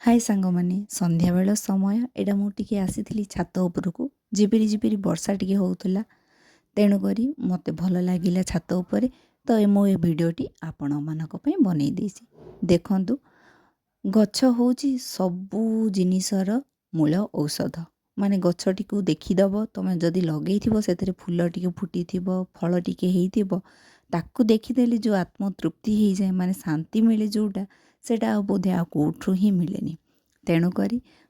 हाय सांग मैंने संध्या बेल समय एटा मुझे आसी छात उपरकू झिपिरी झिपिरी वर्षा टी होता तेणुक मत भल लगे छात उपर तो मो ये भिडटी आपण मानक बनई देसी देखु गछ हूँ सबू जिनिसर मूल औषध माने गछटी को देखीदब तुम जदि लगे से फूल टी फुटी फल टी ताकू देखीदेले जो आत्मतृप्ति हो जाए माने शांति मिले जोटा सेटा बोधे आ कौठू ही मिले तेणुक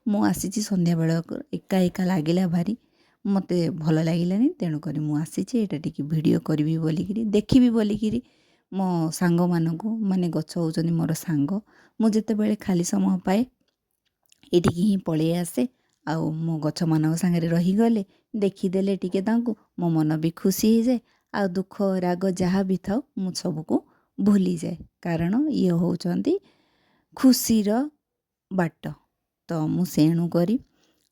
मु आसी संध्या बेल एका एका लगिला भारी मत भल लगे तेणुक मुझे यहाँ टी भिड करी बोलिकी देखी बोलिकी मो सांग मानक माने गछ होउछन्ति मोर सांग मु जेतेबेले खाली समय पाए एटिकी ही पलि आसे आउ मो गछ मानक सांगे रहीगले देखीदेले टिके तांकु मो मन भी खुशी हो जाए आ दुख राग जहाँ भी थाउ मु सबको भूली जाए कारण ये होउछन्ति खुशीर बाट तो मुणु करी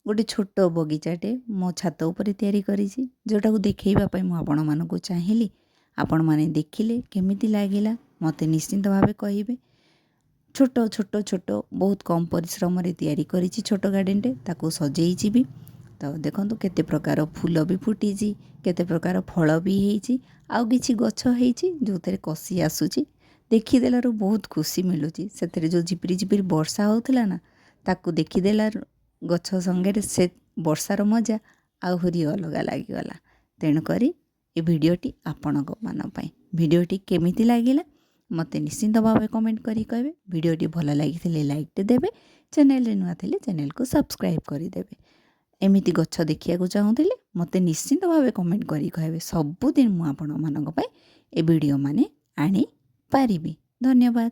गोटे छोट बगीचाटे मो छात उपर तैयारी करिछि जोटा को देखैबा मु आपण मानकु चाहिली आपण माने देखिले केमिति लागिला मते निश्चिंत भावे कहिबे। छोट छोट छोट बहुत कम परिश्रम रे तैयारी करिछि छोट गार्डनटे ताकू सजेइछि भी तो देखंतु केते प्रकार फूल भी फुटिछि केते प्रकार फल भी हेइछि आउ किछि गछ हेइछि जोतरे कसी आसुछि देखिदेलारू बहुत खुशी मिलुछि सेतरे जो झिपिरी झिपिरी वर्षा होउथला ना ताकू देखीदेला गछ संगे से वर्षार मजा आहुरी अलग लगिगला तेणुक ये भिडटी आपण मानी भिडटी केमिति लागिला मते निश्चिंत भाव कमेंट करी कहबे। भिडटी भल लगी लाइक देबे चैनल रे नुआ थिले चैनल को सब्सक्राइब करदेवे एमिति गछ देखिया चाहूले मते निश्चिंत भाव कमेंट करी कहबे सबुदिन मु आपण मानक ए वीडियो माने आनी पारिबी। धन्यवाद।